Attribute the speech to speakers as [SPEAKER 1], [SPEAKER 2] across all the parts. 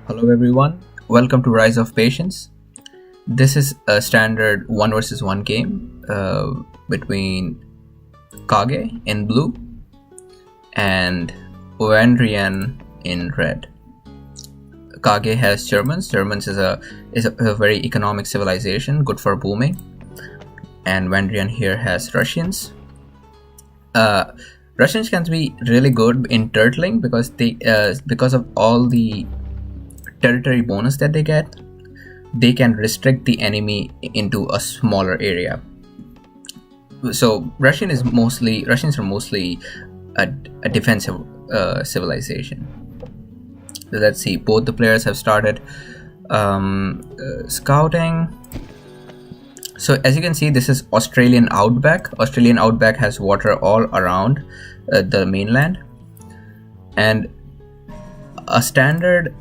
[SPEAKER 1] Hello everyone, welcome to Rise of Patience. This is a standard 1 versus 1 game between Kage in blue and Vandrien in red. Kage has Germans. Germans is a very economic civilization, good for booming. And Vandrien here has Russians. Russians can be really good in turtling because of all the territory bonus that they get. They can restrict the enemy into a smaller area. So Russians are mostly a defensive civilization. So let's see, both the players have started scouting. So as you can see, this is Australian outback. Australian outback has water all around the mainland, and a standard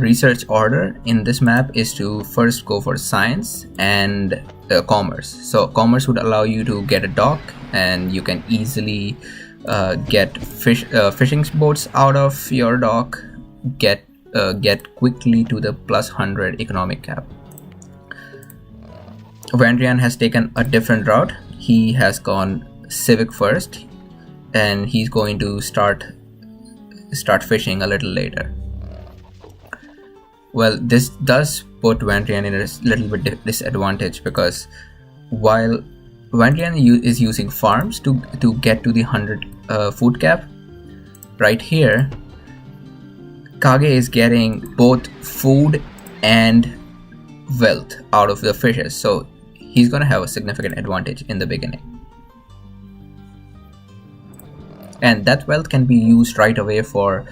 [SPEAKER 1] research order in this map is to first go for science and commerce. So commerce would allow you to get a dock, and you can easily get fishing boats out of your dock, get quickly to the +100 economic cap. Vandrien has taken a different route. He has gone civic first, and he's going to start fishing a little later. Well, this does put Vandrien in a little bit disadvantage, because while Vandrien is using farms to get to the 100 food cap, right here Kage is getting both food and wealth out of the fishes, so he's going to have a significant advantage in the beginning. And that wealth can be used right away for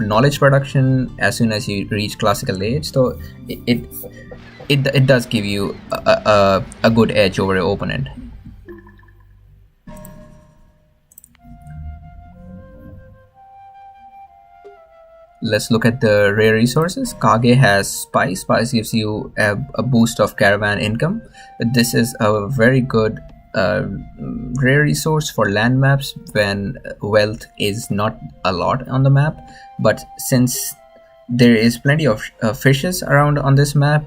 [SPEAKER 1] knowledge production as soon as you reach classical age. So it does give you a good edge over your opponent. Let's look at the rare resources. Kage has spice. Spice gives you a boost of caravan income. This is a very good rare resource for land maps when wealth is not a lot on the map. But since there is plenty of fishes around on this map,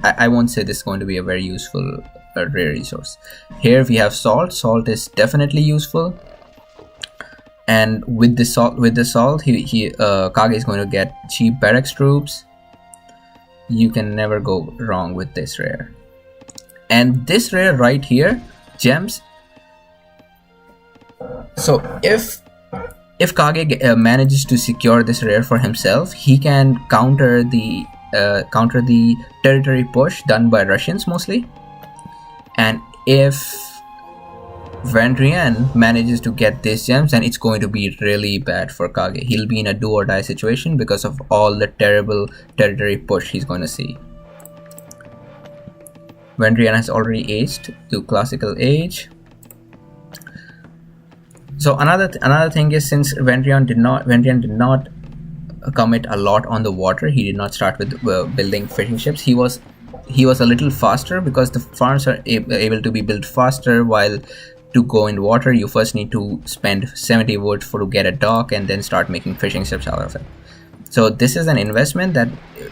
[SPEAKER 1] I won't say this is going to be a very useful rare resource. Here we have salt. Salt is definitely useful. And with the salt, Kage is going to get cheap barracks troops. You can never go wrong with this rare. And this rare right here, gems. So if Kage manages to secure this rare for himself, he can counter the territory push done by Russians mostly. And if Vandrien manages to get these gems, and it's going to be really bad for Kage. He'll be in a do or die situation because of all the terrible territory push he's going to see. Vandrien has already aged to classical age. So another thing is, since Vandrien did not commit a lot on the water, he did not start with building fishing ships. He was a little faster because the farms are able to be built faster, while to go in water you first need to spend 70 wood to get a dock and then start making fishing ships out of it. So this is an investment that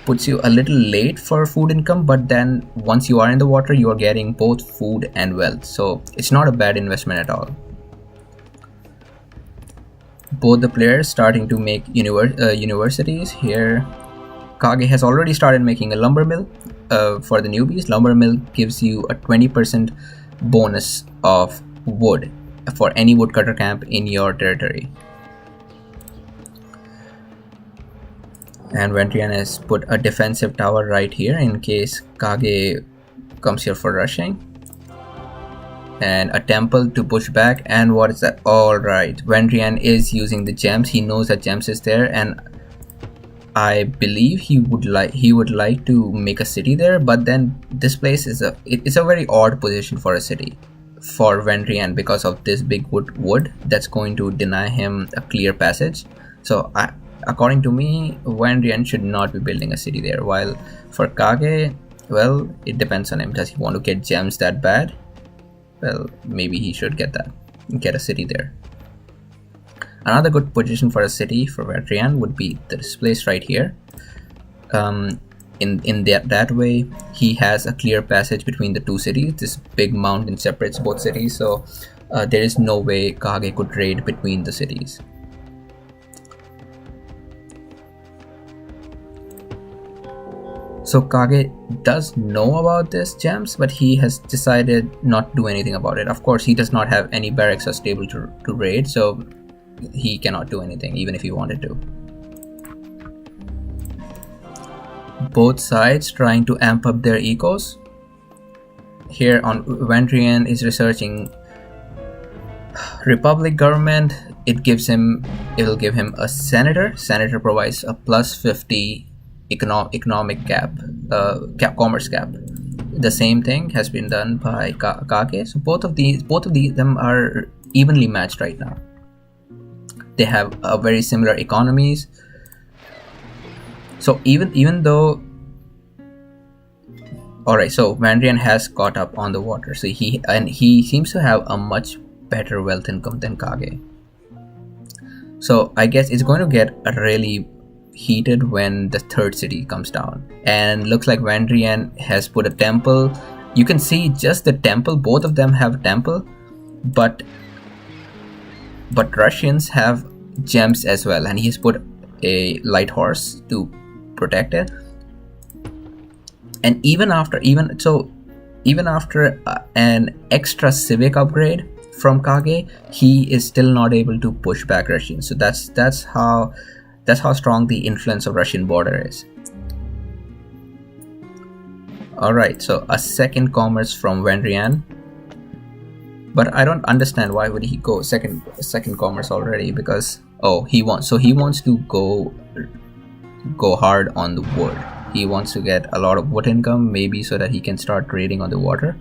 [SPEAKER 1] puts you a little late for food income, but then once you are in the water, you are getting both food and wealth. So it's not a bad investment at all. Both the players starting to make universities. Here Kage has already started making a lumber mill for the newbies. Lumber mill gives you a 20% bonus of wood for any woodcutter camp in your territory. And Vandrien has put a defensive tower right here in case Kage comes here for rushing, and a temple to push back. And what is that? All right, Vandrien is using the gems. He knows that gems is there, and I believe he would like to make a city there. But then this place is a very odd position for a city for Vandrien because of this big wood that's going to deny him a clear passage. So according to me, Vandrien should not be building a city there. While for Kage, well, it depends on him. Does he want to get gems that bad? Well, maybe he should get a city there. Another good position for a city for Vandrien would be this place right here. In that way, he has a clear passage between the two cities. This big mountain separates both cities, so there is no way Kage could raid between the cities. So Kage does know about this gems, but he has decided not to do anything about it. Of course, he does not have any barracks or stable to raid, so he cannot do anything even if he wanted to. Both sides trying to amp up their ecos. Here on Vandrien is researching Republic government. It will give him a senator. Senator provides a plus 50 economic cap, commerce cap. The same thing has been done by Kage. So both of them are evenly matched right now. They have very similar economies. So even though, all right, so Vandrien has caught up on the water. So he seems to have a much better wealth income than Kage. So I guess it's going to get really heated when the third city comes down. And looks like Vandrien has put a temple. You can see just the temple. Both of them have a temple, but Russians have gems as well, and he has put a light horse to protect it. And even after an extra civic upgrade from Kage, he is still not able to push back Russians. So that's how strong the influence of Russian border is. Alright, so a second commerce from Vandrien. But I don't understand why would he go second commerce already, because he wants to go hard on the wood. He wants to get a lot of wood income, maybe so that he can start trading on the water.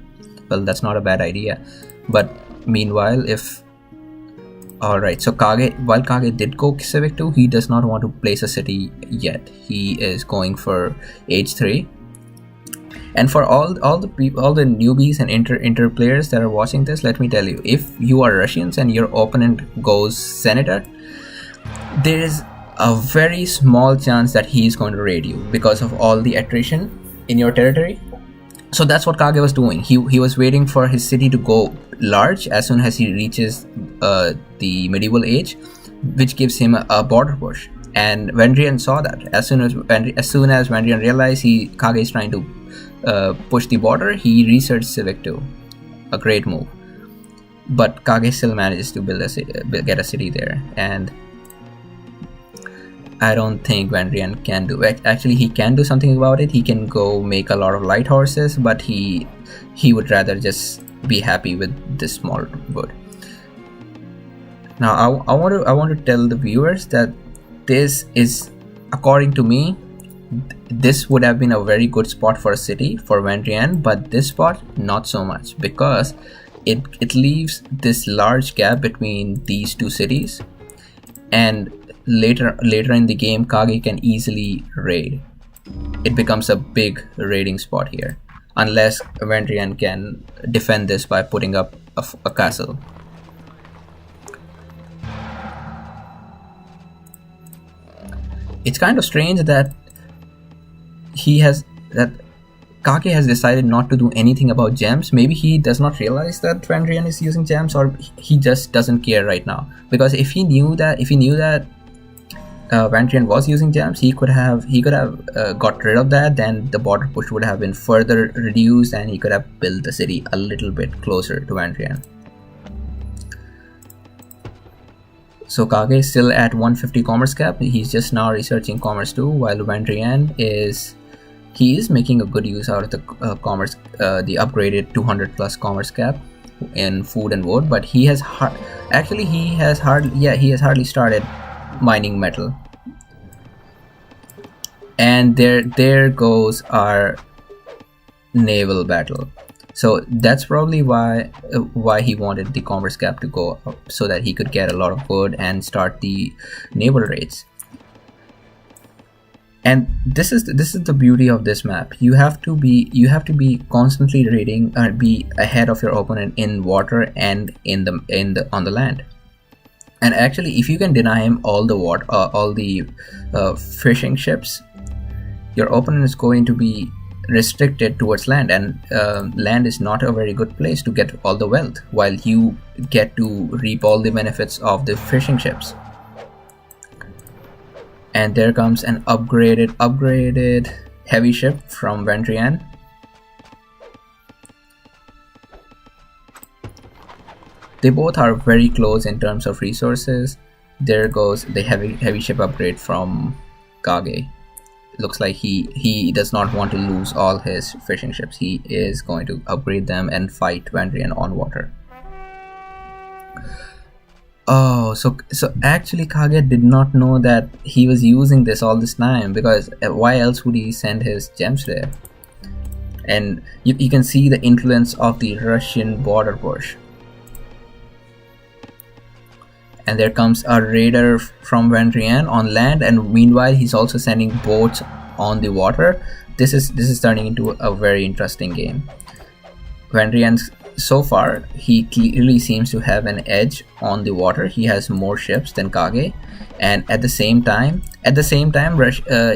[SPEAKER 1] Well, that's not a bad idea. But meanwhile, Alright, so while Kage did go Civic 2, he does not want to place a city yet. He is going for Age 3. And for all the newbies and inter players that are watching this, let me tell you, if you are Russians and your opponent goes Senator, there is a very small chance that he is going to raid you because of all the attrition in your territory. So that's what Kage was doing. He was waiting for his city to go large as soon as he reaches the medieval age, which gives him a border push. And Vandrien saw that. As soon as Vandrien realized Kage is trying to push the border, he researched Civic 2. A great move. But Kage still manages to get a city there, and I don't think Vandrien can do it. Actually, he can do something about it. He can go make a lot of light horses, but he would rather just be happy with this small wood. Now, I want to tell the viewers that this is, according to me, this would have been a very good spot for a city for Vandrien, but this spot not so much, because it leaves this large gap between these two cities, and later in the game Kage can easily raid. It becomes a big raiding spot here, unless Vandrien can defend this by putting up a castle. It's kind of strange that Kage has decided not to do anything about gems. Maybe he does not realize that Vandrien is using gems, or he just doesn't care right now. Because if he knew that Vandrien was using gems, he could have got rid of that. Then the border push would have been further reduced, and he could have built the city a little bit closer to Vandrien. So Kage is still at 150 commerce cap. He's just now researching commerce 2, while Vandrien is making a good use out of the commerce, the upgraded 200 plus commerce cap in food and wood. But he has hardly started mining metal. And there goes our naval battle. So that's probably why he wanted the commerce cap to go up, so that he could get a lot of wood and start the naval raids. And this is the beauty of this map. You have to be constantly raiding and be ahead of your opponent in water and on the land. And actually, if you can deny him all the fishing ships, your opponent is going to be restricted towards land, and land is not a very good place to get all the wealth, while you get to reap all the benefits of the fishing ships. And there comes an upgraded heavy ship from Vandrien. They both are very close in terms of resources. There goes the heavy ship upgrade from Kage. Looks like he does not want to lose all his fishing ships. He is going to upgrade them and fight Vandrien on water. Oh, so actually Kage did not know that he was using this all this time, because why else would he send his gems there? And you can see the influence of the Russian border push. And there comes a raider from Vandrien on land, and meanwhile he's also sending boats on the water. This is turning into a very interesting game. Vandrien, so far, he clearly seems to have an edge on the water. He has more ships than Kage, and at the same time,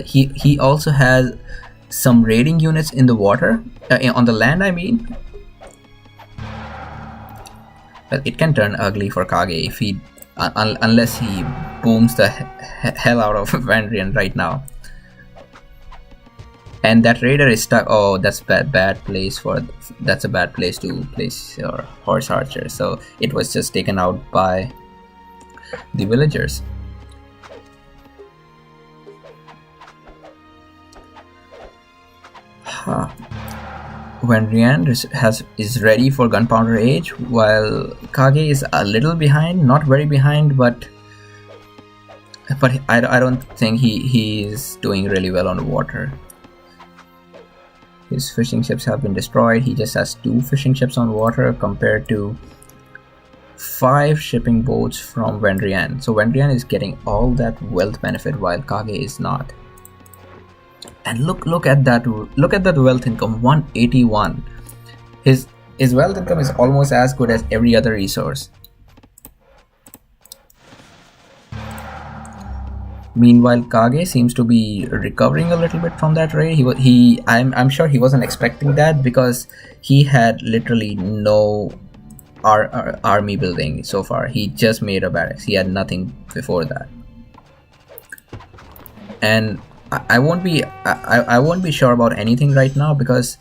[SPEAKER 1] he also has some raiding units in the water, on the land, I mean. Well, it can turn ugly for Kage if he unless he booms the hell out of Vandrien right now. And that raider is stuck. Oh, that's bad place that's a bad place to place your horse archer. So it was just taken out by the villagers. Vandrien is ready for Gunpowder Age, while Kage is a little behind, not very behind, but I don't think he is doing really well on the water. His fishing ships have been destroyed. He just has 2 fishing ships on water compared to 5 shipping boats from Vandrien. So Vandrien is getting all that wealth benefit while Kage is not. And look at that wealth income, 181. His wealth income is almost as good as every other resource. Meanwhile, Kage seems to be recovering a little bit from that raid. I'm sure he wasn't expecting that, because he had literally no army building so far. He just made a barracks. He had nothing before that. And I won't be sure about anything right now, because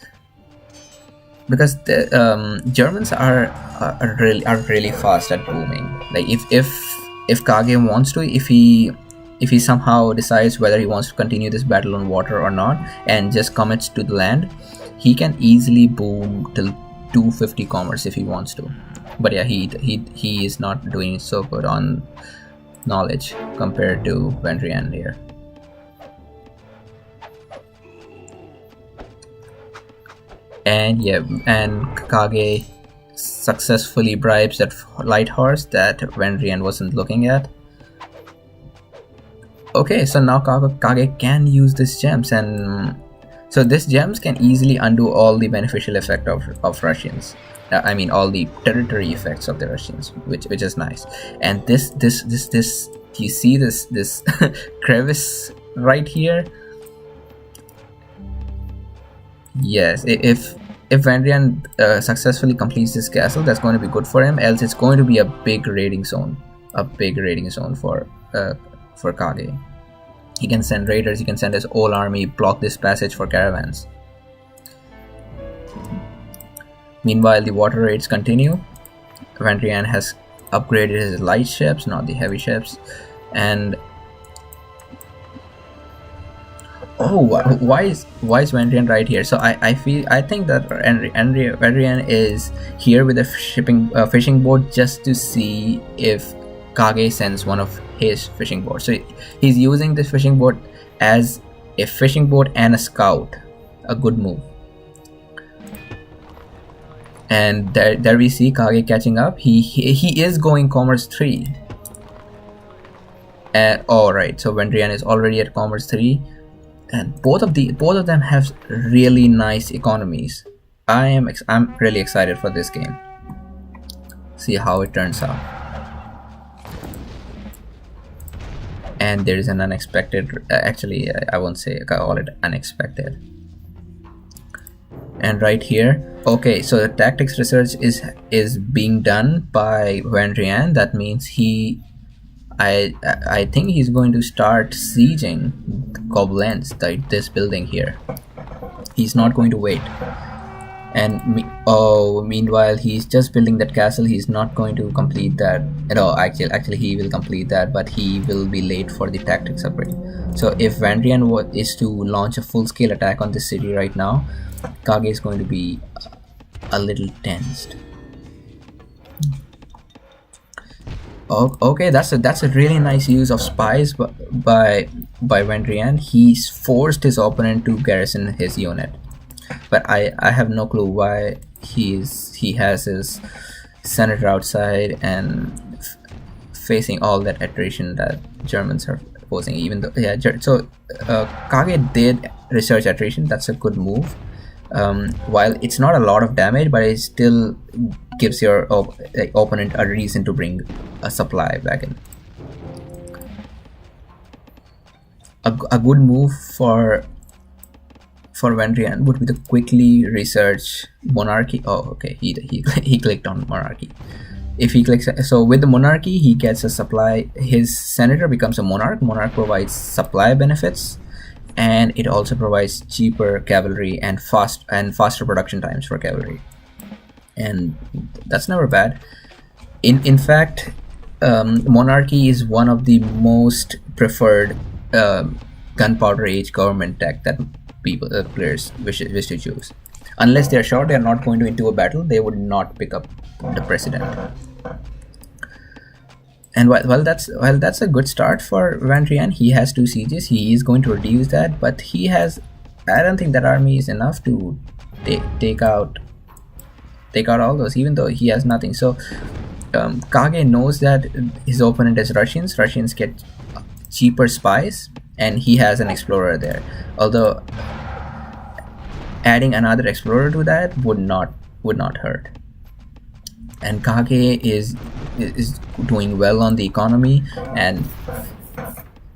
[SPEAKER 1] the Germans are really fast at booming. Like if Kage wants to, if he somehow decides whether he wants to continue this battle on water or not, and just commits to the land, he can easily boom till 250 commerce if he wants to. But yeah, he is not doing so good on knowledge compared to Vandrien here. And yeah, and Kage successfully bribes that light horse that Vandrien wasn't looking at. Okay, so now Kage can use these gems, and so these gems can easily undo all the beneficial effect of Russians. I mean, all the territory effects of the Russians, which is nice. And this you see this crevice right here? Yes, if Vandrien successfully completes this castle, that's going to be good for him. Else, it's going to be a big raiding zone for Kage. He can send raiders. He can send his whole army, block this passage for caravans. Meanwhile, the water raids continue. Vandrien has upgraded his light ships, not the heavy ships, and oh, why is Vandrien right here? So I think that Vandrien is here with a fishing boat just to see if Kage sends one of his fishing boats. So he's using this fishing boat as a fishing boat and a scout. A good move. And there we see Kage catching up. He is going commerce 3. Alright, so Vandrien is already at commerce 3. And both of them have really nice economies. I'm really excited for this game. See how it turns out. and there is an unexpected, actually I won't say, I call it unexpected. And right here, okay, so the tactics research is being done by Vandrien. That means I think he's going to start sieging goblins, this building here. He's not going to wait. And meanwhile, he's just building that castle. He's not going to complete that. No, actually, he will complete that, but he will be late for the tactics upgrade. So if Vandrien is to launch a full-scale attack on this city right now, Kage is going to be a little tensed. Okay, that's a really nice use of spies by Vandrien. He's forced his opponent to garrison his unit, but I have no clue why he has his senator outside and facing all that attrition that Germans are posing. Even though Kage did research attrition. That's a good move. While it's not a lot of damage, but it still gives your opponent a reason to bring a supply back in. A good move for Vandrien would be to quickly research monarchy. Oh, okay, he clicked on monarchy. If he clicks, so with the monarchy, he gets a supply. His senator becomes a monarch. Monarch provides supply benefits, and it also provides cheaper cavalry and faster production times for cavalry, and that's never bad. In fact, monarchy is one of the most preferred gunpowder age government tech that players wish to choose. Unless they're sure they're not going to into a battle, they would not pick up the president. And while that's a good start for Vandrien, he has 2 sieges. He is going to reduce that, but he has, I don't think that army is enough to take out all those, even though he has nothing. So Kage knows that his opponent is Russians. Russians get cheaper spies, and he has an explorer there. Although adding another explorer to that would not hurt. And Kage is doing well on the economy, and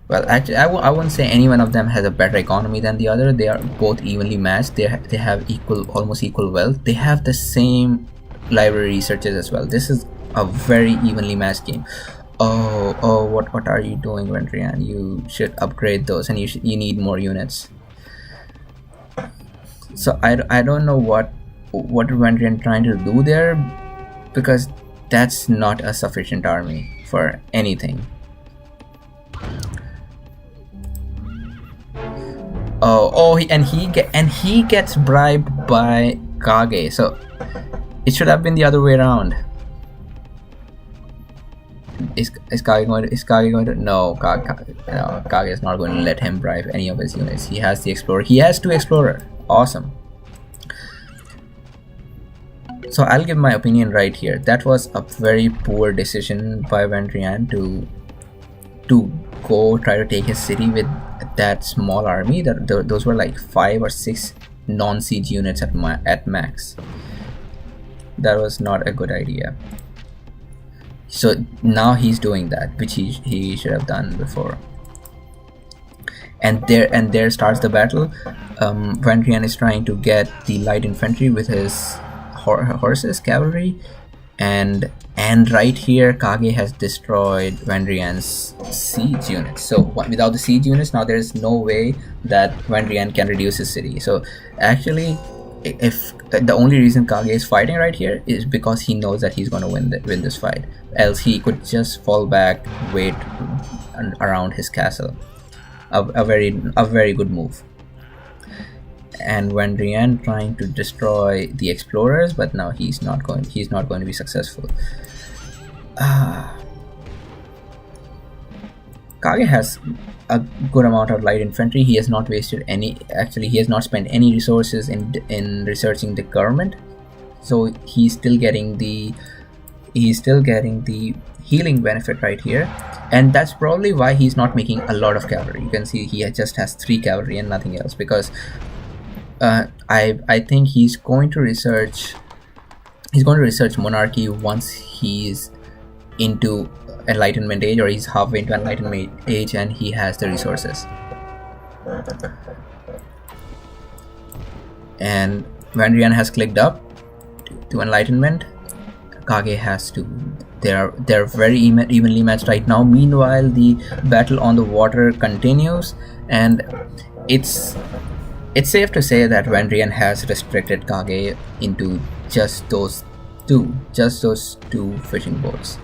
[SPEAKER 1] well, actually I wouldn't say any one of them has a better economy than the other. They are both evenly matched. They have almost equal wealth. They have the same library researches as well. This is a very evenly matched game. Oh, what are you doing, Vandrien? You should upgrade those, and you need more units. So I don't know what Vandrien trying to do there, because that's not a sufficient army for anything. He gets bribed by Kage. So it should have been the other way around. Is Kage going to? No, Kage is not going to let him bribe any of his units. He has the explorer. He has 2 explorer. Awesome. So I'll give my opinion right here. That was a very poor decision by Vandrien to go try to take his city with that small army. Those were like 5 or 6 non-siege units at max. That was not a good idea. So now he's doing that, which he should have done before. And there starts the battle. Vandrien is trying to get the light infantry with his horses, cavalry, and right here Kage has destroyed Vandrien's siege units. So without the siege units, now there is no way that Vandrien can reduce his city. So actually, if the only reason Kage is fighting right here is because he knows that he's going to win this fight, else he could just fall back, wait around his castle. A very good move. And Vandrien trying to destroy the explorers, but now he's not going to be successful. Kage has a good amount of light infantry. He has not wasted any. Actually, he has not spent any resources in researching the government, so he's still getting the healing benefit right here. And that's probably why he's not making a lot of cavalry. You can see he just has 3 cavalry and nothing else, because I think he's going to research monarchy once he's into enlightenment age, or he's halfway into enlightenment age, and he has the resources. And Vandrien has clicked up to enlightenment. Kage has to. They're very evenly matched right now. Meanwhile, the battle on the water continues, and it's safe to say that Vandrien has restricted Kage into just those two fishing boats.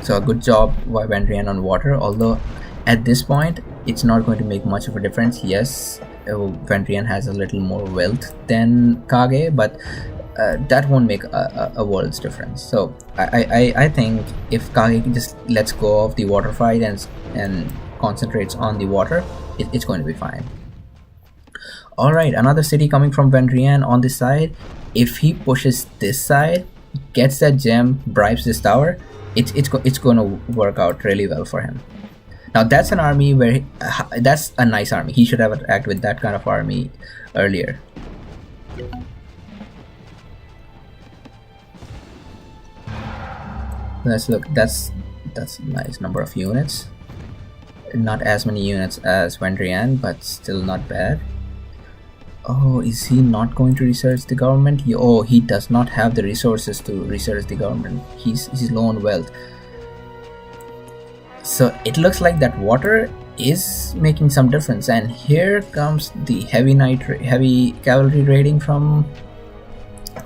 [SPEAKER 1] So a good job by Vandrien on water, although at this point it's not going to make much of a difference. Yes, Vandrien has a little more wealth than Kage, but that won't make a world's difference. So I think if Kage just lets go of the water fight and concentrates on the water, it's going to be fine. Alright, another city coming from Vandrien on this side. If he pushes this side, gets that gem, bribes this tower, it's going to work out really well for him. Now that's an army where that's a nice army. He should have attacked with that kind of army earlier. Let's look. That's a nice number of units. Not as many units as Vandrien, but still not bad. Oh, is he not going to research the government? He does not have the resources to research the government. He's low on wealth. So it looks like that water is making some difference, and here comes the heavy cavalry raiding from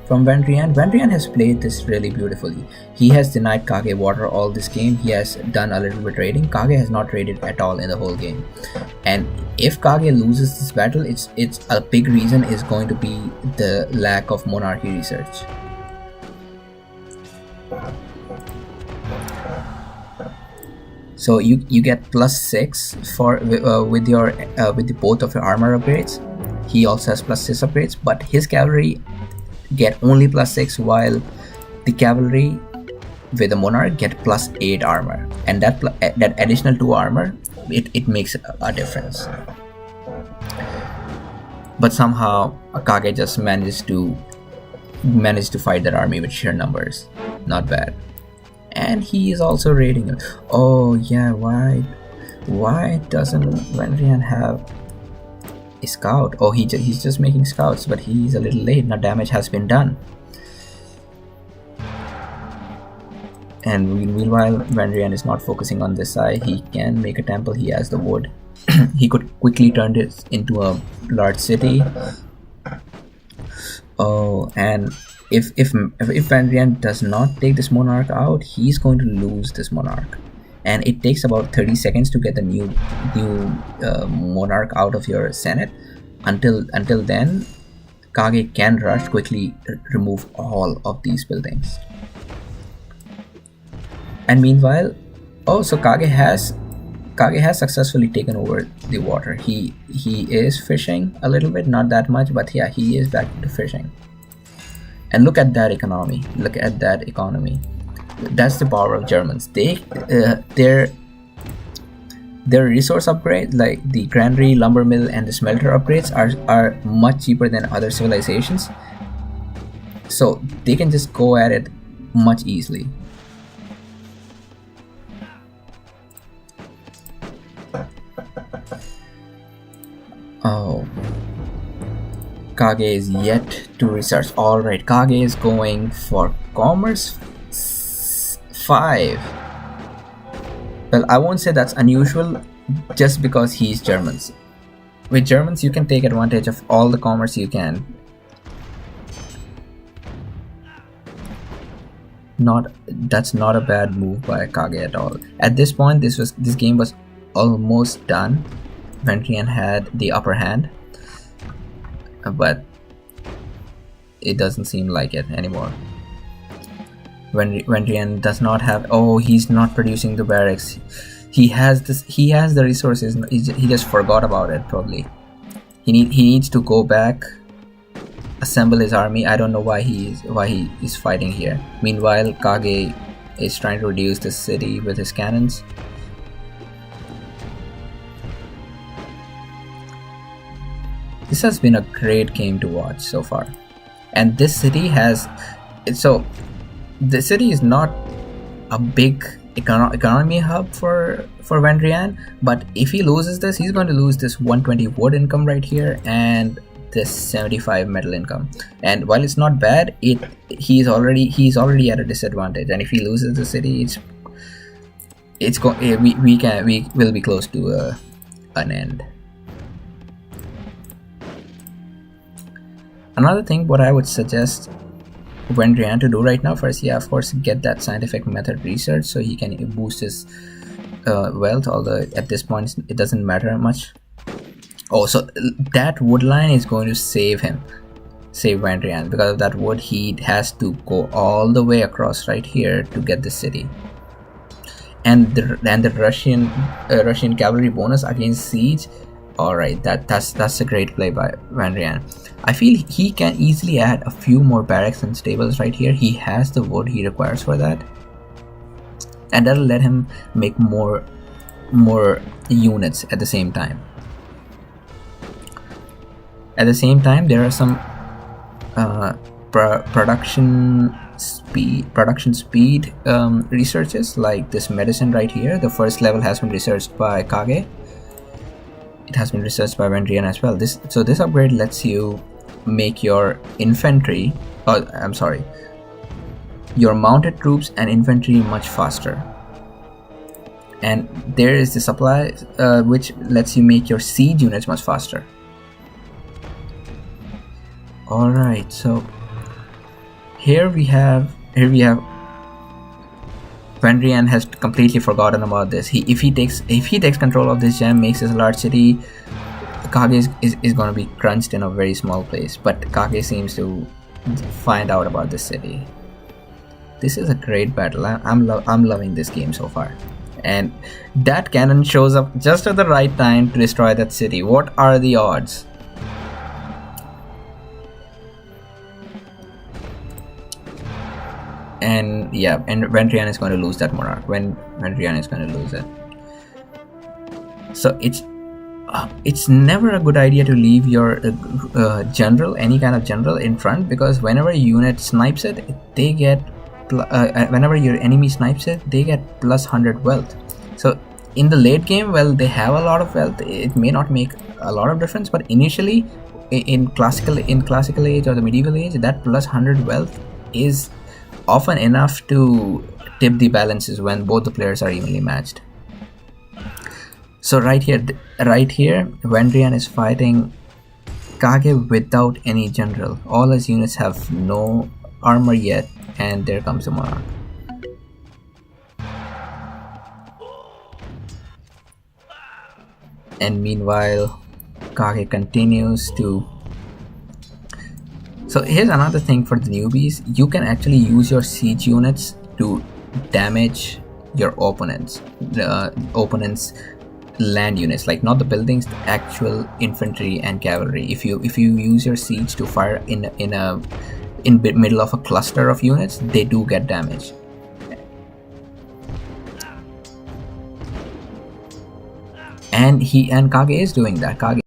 [SPEAKER 1] Vandrien. Vandrien has played this really beautifully. He has denied Kage water all this game. He has done a little bit raiding. Kage has not raided at all in the whole game. And if Kage loses this battle, it's a big reason is going to be the lack of monarchy research. So you get +6 for with the both of your armor upgrades. He also has +6 upgrades, but his cavalry get only +6, while the cavalry with the monarch get +8 armor, and that additional 2 armor, it makes a difference. But somehow Kage just managed to fight that army with sheer numbers. Not bad. And he is also raiding it. Oh yeah, why doesn't Vandrien have a scout? Oh, he's just making scouts, but he's a little late. Now damage has been done. And meanwhile, Vandrien is not focusing on this side. He can make a temple. He has the wood. He could quickly turn this into a large city. Oh, and if Vandrien does not take this monarch out, he's going to lose this monarch. And it takes about 30 seconds to get the new monarch out of your senate. Until then, Kage can rush quickly, remove all of these buildings. And meanwhile, so Kage has successfully taken over the water. He is fishing a little bit, not that much, but yeah, he is back to fishing. And look at that economy. That's the power of Germans. Their resource upgrade, like the granary, lumber mill, and the smelter upgrades, are much cheaper than other civilizations. So they can just go at it much easily. Oh, Kage is yet to research. Alright, Kage is going for commerce 5. Well, I won't say that's unusual just because he's Germans. With Germans, you can take advantage of all the commerce you can. That's not a bad move by Kage at all. At this point, this game was almost done. Vandrien had the upper hand, but it doesn't seem like it anymore. Vandrien does not have. Oh, he's not producing the barracks. He has the resources. He just forgot about it. Probably. He needs to go back, assemble his army. I don't know why he is fighting here. Meanwhile, Kage is trying to reduce the city with his cannons. This has been a great game to watch so far, and this city has. So the city is not a big economy hub for Vandrien. But if he loses this, he's going to lose this 120 wood income right here and this 75 metal income. And while it's not bad, he's already at a disadvantage. And if he loses the city, we will be close to an end. Another thing, what I would suggest Vandrien to do right now, first, yeah, of course, get that scientific method research so he can boost his wealth, although at this point it doesn't matter much. Oh, so that wood line is going to save Vandrien. Because of that wood, he has to go all the way across right here to get the city. And the Russian cavalry bonus against siege. All right, that's a great play by Vandrien. I feel he can easily add a few more barracks and stables right here. He has the wood he requires for that, and that'll let him make more units at the same time. At the same time, there are some production speed researches, like this medicine right here. The first level has been researched by Kage. It has been researched by Vandrien as well. This upgrade lets you make your infantry, your mounted troops and infantry much faster. And there is the supply which lets you make your siege units much faster. Alright, so here we have Vandrien has completely forgotten about this. If he takes control of this gem, makes this large city, Kage is going to be crunched in a very small place. But Kage seems to find out about this city. This is a great battle. I'm loving this game so far. And that cannon shows up just at the right time to destroy that city. What are the odds? And yeah, and Vandrien is going to lose that monarch. Vandrien is going to lose it. So it's never a good idea to leave your general, any kind of general, in front, because whenever a unit snipes it, they get whenever your enemy snipes it, they get plus 100 wealth. So in the late game, well, they have a lot of wealth. It may not make a lot of difference, but initially in classical age or the medieval age, that plus 100 wealth is often enough to tip the balances when both the players are evenly matched. So right here, Vandrien is fighting Kage without any general. All his units have no armor yet, and there comes the monarch. And meanwhile, Kage continues to. So here's another thing for the newbies. You can actually use your siege units to damage your opponents' land units, like not the buildings, the actual infantry and cavalry. If you use your siege to fire in middle of a cluster of units, they do get damaged. And Kage is doing that. Kage